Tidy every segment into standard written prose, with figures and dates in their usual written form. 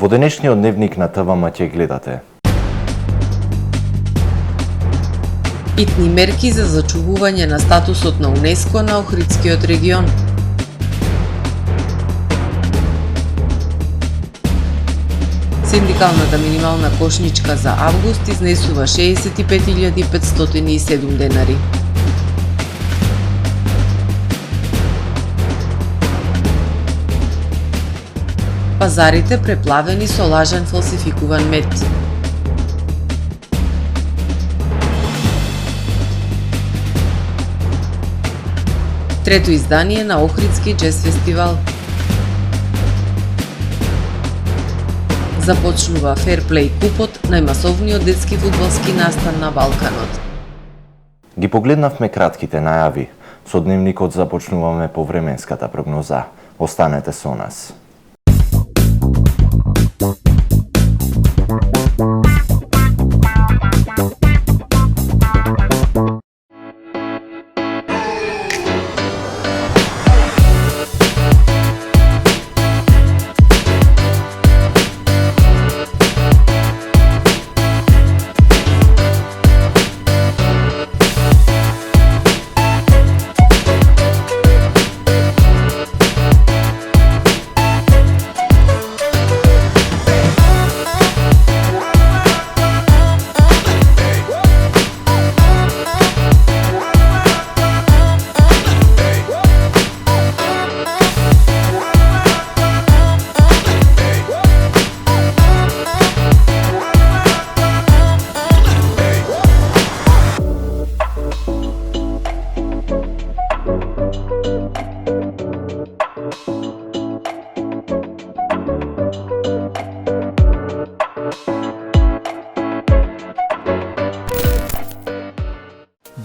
денешниот дневник на ТВМ ќе гледате: Итни мерки за зачувување на статусот на УНЕСКО на Охридскиот регион. Синдикалната минимална кошничка за август изнесува 65.507 денари. Пазарите преплавени со лажен фалсификуван мед. Трето издание на Охридски джез фестивал. Започнува Ферплей купот, најмасовниот детски фудбалски настан на Балканот. Ги погледнавме кратките најави. Со дневникот започнуваме по временската прогноза. Останете со нас.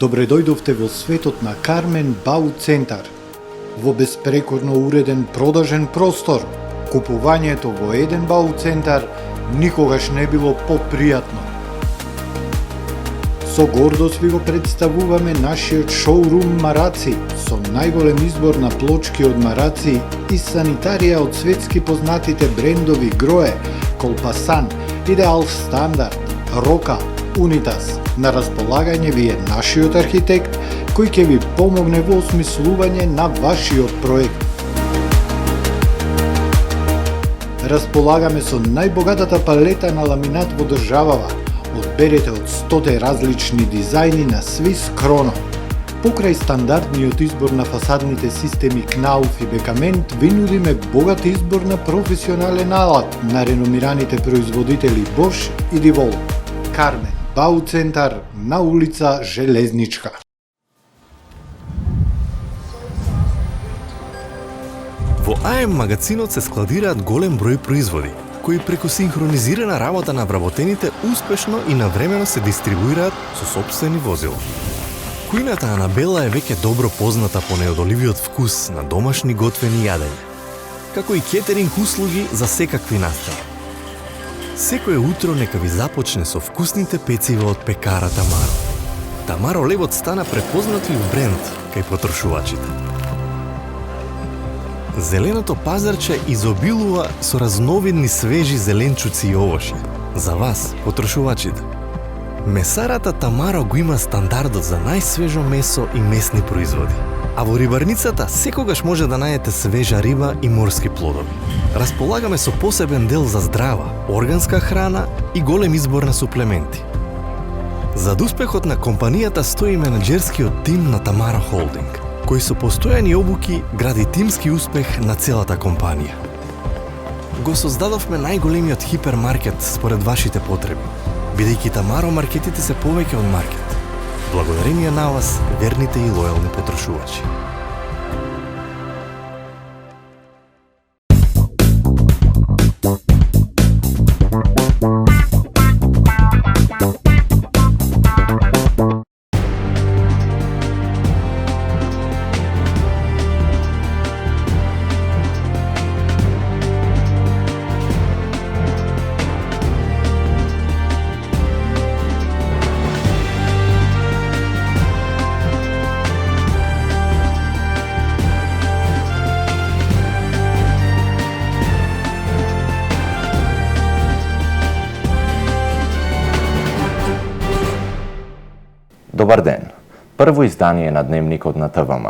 Добре дојдовте во светот на Кармен Бау Центар. Во беспрекорно уреден продажен простор, купувањето во еден Бау Центар никогаш не било попријатно. Со гордост ви го представуваме нашиот шоурум Мараци, со најголем избор на плочки од мараци и санитарија од светски познатите брендови Грое, Колпасан, Идеал Стандард, Рока, Унитас. На располагање ви е нашиот архитект, кој ќе ви помогне во осмислување на вашиот проект. Располагаме со најбогатата палета на ламинат во државава. Одберете од 100 различни дизајни на Swiss Chrono. Покрај стандардниот избор на фасадните системи Knauf и Бекамент, ви нудиме богат избор на професионален алат на реномираните производители Bosch и DeWalt. Кармен Бау Центар на улица Железничка. Во АМ магазинот се складираат голем број производи, кои преку синхронизирана работа на вработените успешно и навремено се дистрибуираат со сопствени возила. Кујната Анабела е веќе добро позната по неодоливиот вкус на домашни готвени јадења, како и кетеринг услуги за секакви настани. Секое утро нека ви започне со вкусните пецива од пекара Тамаро. Тамаро левот стана препознатлив бренд кај потрошувачите. Зеленото пазарче изобилува со разновидни свежи зеленчуци и овошје. За вас, потрошувачите. Месарата Тамаро го има стандардот за најсвежо месо и месни производи. А во рибарницата секогаш може да најдете свежа риба и морски плодови. Располагаме со посебен дел за здрава, органска храна и голем избор на суплементи. Зад успехот на компанијата стои менаџерскиот тим на Тамаро Холдинг, кој со постојани обуки гради тимски успех на целата компанија. Го создадовме најголемиот хипермаркет според вашите потреби, бидејќи Тамаро маркетите се повеќе од маркет. Благодарение на вас, верните и лојални потрошувачи. Добар ден. Прво издание на Дневникот на ТВМ.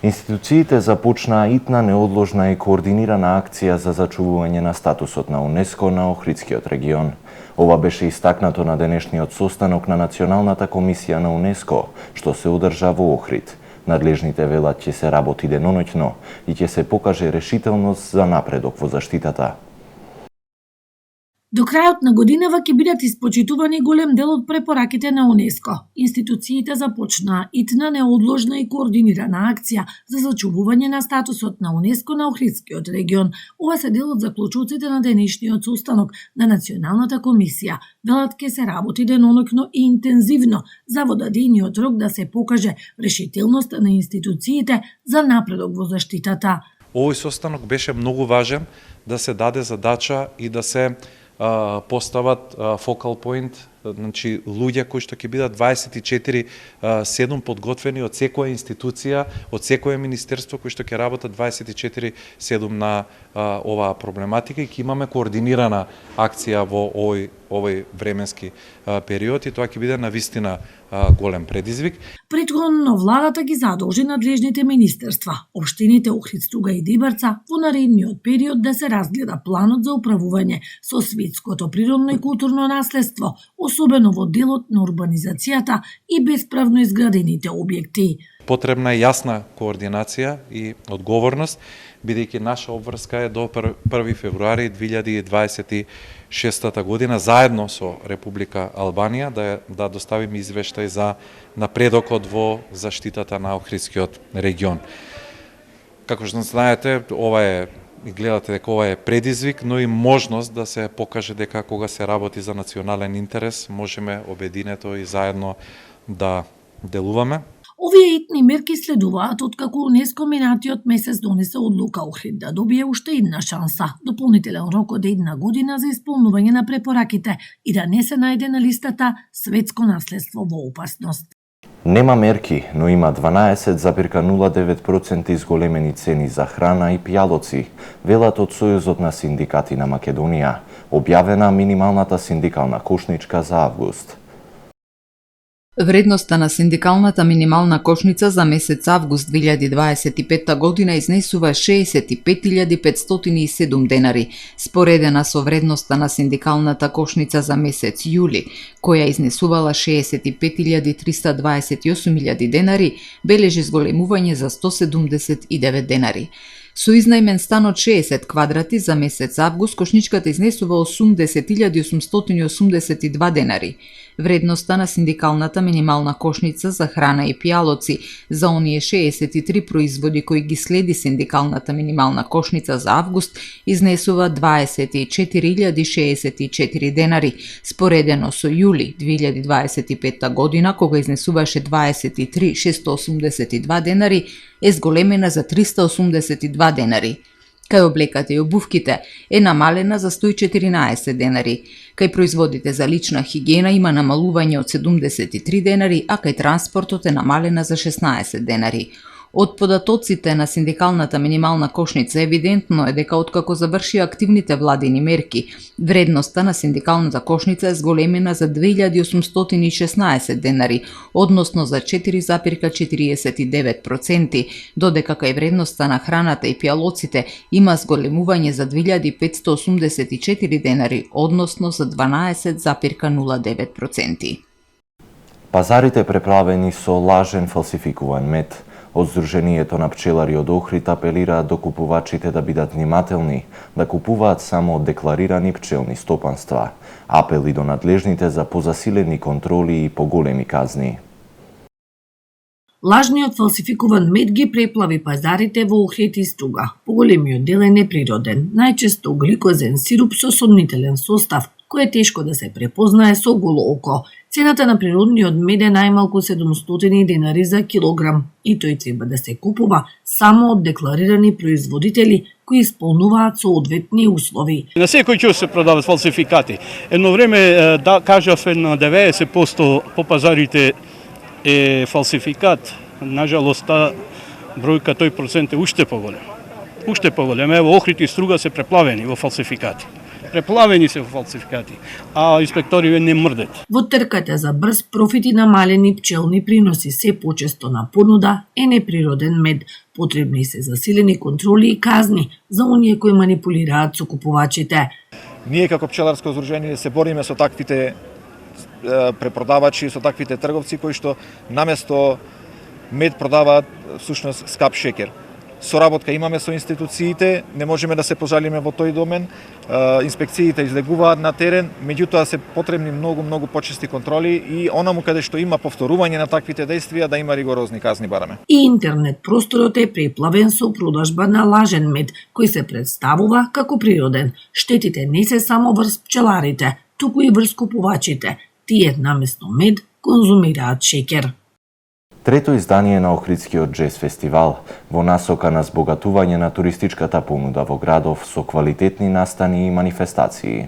Институциите започнаа итна, неодложна и координирана акција за зачувување на статусот на УНЕСКО на Охридскиот регион. Ова беше истакнато на денешниот состанок на Националната комисија на УНЕСКО, што се одржа во Охрид. Надлежните велат ќе се работи деноноќно и ќе се покаже решителност за напредок во заштитата. До крајот на годинава ќе бидат испочитувани голем дел од препораките на УНЕСКО. Институциите започнаа итна, неодложна и координирана акција за зачувување на статусот на УНЕСКО на Охридскиот регион. Ова се дел од заклучоците на денешниот состанок на Националната комисија. Велат ќе се работи деноноќно и интензивно за во дадениот рок да се покаже решителност на институциите за напредок во заштитата. Овој состанок беше многу важен да се даде задача и да се постават focal point, значи луѓе кои што ќе бидат 24/7 подготвени од секоја институција, од секое министерство кои што ќе работат 24/7 на оваа проблематика и ќе имаме координирана акција во овој временски период и тоа ќе биде навистина голем предизвик. Претходно владата ги задолжи надлежните министерства, општините Охрид, Струга и Дибарца во наредниот период да се разгледа планот за управување со светското природно и културно наследство, особено во делот на урбанизацијата и бесправно изградените објекти. Потребна е јасна координација и одговорност, бидејќи наша обврска е до 1 февруари 2026 година заедно со Република Албанија да доставиме извештај за напредокот во заштитата на Охридскиот регион. Како што знаете, ова е и гледате дека ова е предизвик, но и можност да се покаже дека кога се работи за национален интерес, можеме обединето и заедно да делуваме. Овие итни мерки следуваат откако УНЕСКО минатиот месец донесе одлука Охрид да добие уште една шанса, дополнителен рок од една година за исполнување на препораките и да не се најде на листата светско наследство во опасност. Нема мерки, но има 12,09% изголемени цени за храна и пијалоци, велат од Сојузот на синдикати на Македонија, објавена минималната синдикална кошничка за август. Вредноста на синдикалната минимална кошница за месец август 2025 година изнесува 65.507 денари, споредена со вредноста на синдикалната кошница за месец јули, која изнесувала 65.328 денари, бележи зголемување за 179 денари. Со изнајмен стан од 60 квадрати за месец август, кошничката изнесува 80.882 денари. Вредноста на синдикалната минимална кошница за храна и пијалоци за оние 63 производи кои ги следи синдикалната минимална кошница за август изнесува 24.064 денари, споредено со јули 2025 година, кога изнесуваше 23.682 денари, е зголемена за 382 денари. Кај облеката и обувките е намалена за 114 денари. Кај производите за лична хигиена има намалување од 73 денари, а кај транспортот е намалена за 16 денари. Од податоците на синдикалната минимална кошница евидентно е дека откако заврши активните владини мерки, вредноста на синдикалната кошница е зголемена за 2.816 денари, односно за 4,49%, додека кај вредноста на храната и пијалоците има зголемување за 2.584 денари, односно за 12,09%. Пазарите преплавени со лажен фалсификуван мед. Од Сдруженијето на пчелари од Охрид апелираат до купувачите да бидат внимателни, да купуваат само од декларирани пчелни стопанства. Апели до надлежните за позасилени контроли и поголеми казни. Лажниот фалсификуван мед ги преплави пазарите во Охрид и Струга. Поголемиот дел е неприроден, најчесто гликозен сируп со сомнителен состав, кој е тешко да се препознае со голо око. Цената на природниот мед е најмалку 700 денари за килограм и тој треба да се купува само од декларирани производители кои исполнуваат соодветни услови. На секој час се продават фалсификати. Едно време да кажав на 90% по пазарите е фалсификат. Нажалост, та бројка, тој процент е уште поголем. Уште поголем. Ево, Охрид и Струга се преплавени во фалсификати. преплавени се фалсификати, а инспекторите не мрдат. Во трката за брз профит и намалени пчелни приноси се почесто на понуда е неприроден мед. Потребни се засилени контроли и казни за оние кои манипулираат со купувачите. Ние како пчеларско здружение се бориме со таквите препродавачи, со таквите трговци кои што наместо мед продаваат всушност скап шекер. Соработка имаме со институциите, не можеме да се пожалиме во тој домен. Инспекциите излегуваат на терен, меѓутоа се потребни многу почести контроли и онаму каде што има повторување на таквите дејствија да има ригорозни казни бараме. И интернет просторот е преплавен со продажба на лажен мед, кој се представува како природен. Штетите не се само врз пчеларите, туку и врз купувачите. Тие наместо мед конзумираат шекер. Трето издание на Охридскиот джез фестивал во насока на збогатување на туристичката понуда во градов со квалитетни настани и манифестации.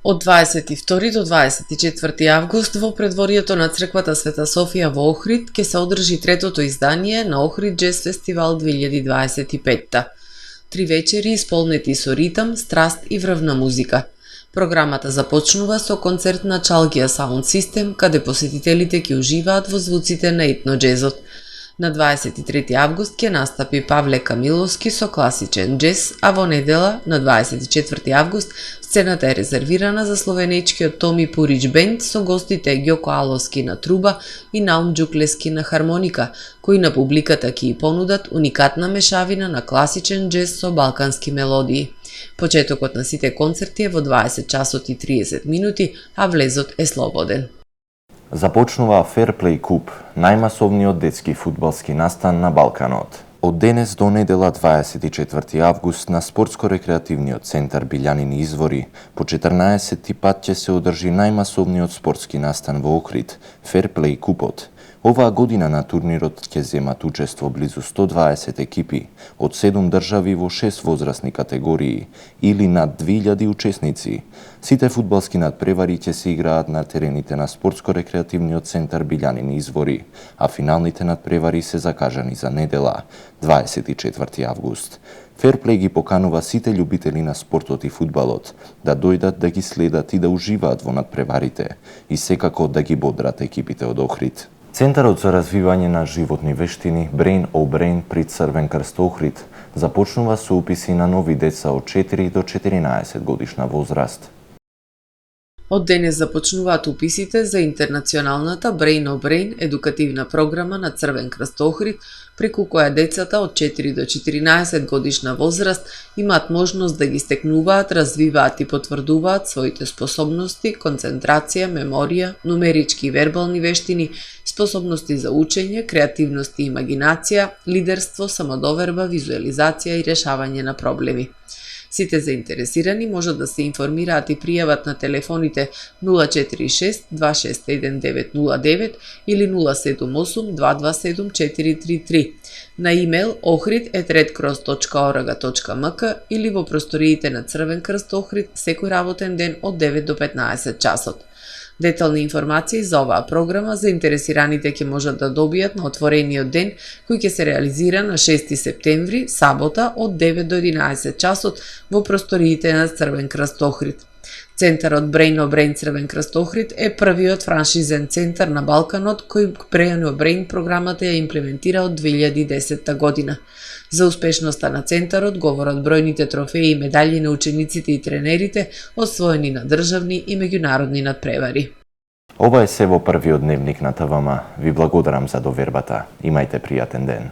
Од 22 до 24 август во предворието на црквата Света Софија во Охрид ќе се одржи третото издание на Охрид джез фестивал 2025. 3 вечери исполнети со ритам, страст и врвна музика. Програмата започнува со концерт на Чалгија Саунд Систем, каде посетителите ќе уживаат во звуците на етно-джезот. На 23 август ќе настапи Павле Камиловски со класичен джез, а во недела, на 24 август, сцената е резервирана за словенечкиот Томи Пурич бенд со гостите Ѓоко Аловски на труба и Наум Џуклески на хармоника, кои на публиката ќе и понудат уникатна мешавина на класичен джез со балкански мелодии. Почетокот на сите концерти е во 20 часот и 30 минути, а влезот е слободен. Започнува Ферплей Куп, најмасовниот детски фудбалски настан на Балканот. Од денес до недела 24 август на спортско-рекреативниот центар Билјанини извори по 14 пат ќе се одржи најмасовниот спортски настан во Охрид, Ферплей Купот. Оваа година на турнирот ќе земат учество близу 120 екипи од 7 држави во 6 возрастни категории или над 2000 учесници. Сите фудбалски надпревари ќе се играат на терените на спортско-рекреативниот центар Билјанини извори, а финалните надпревари се закажани за недела, 24 август. Ферплей ги поканува сите љубители на спортот и фудбалот да дојдат да ги следат и да уживаат во надпреварите и секако да ги бодрат екипите од Охрид. Центарот за развивање на животни вештини Brain o Brain при Црвен крст Охрид започнува со уписи на нови деца од 4 до 14 годишна возраст. Од денес започнуваат уписите за интернационалната Brain o Brain едукативна програма на Црвен крст Охрид, преку која децата од 4 до 14 годишна возраст имаат можност да ги стекнуваат, развиваат и потврдуваат своите способности, концентрација, меморија, нумерички и вербални вештини, способности за учење, креативност и имагинација, лидерство, самодоверба, визуализација и решавање на проблеми. Сите заинтересирани можат да се информираат и пријават на телефоните 046 261 909 или 078 227 433, на имейл ohrid@redcross.org.mk или во просториите на Црвен крст Охрид секој работен ден од 9 до 15 часот. Детални информации за оваа програма заинтересираните ќе можат да добијат на отворениот ден кој ќе се реализира на 6 септември, сабота од 9 до 11 часот во просториите на Црвен крст Охрид. Центарот Brain o Brain Црвен крст Охрид е првиот франшизен центар на Балканот кој Brain o Brain програмата ја имплементира од 2010 година. За успешноста на центарот говорат бројните трофеи и медаљи на учениците и тренерите освоени на државни и меѓународни надпревари. Ова е се во првиот дневник на ТВМ. Ви благодарам за довербата. Имајте пријатен ден.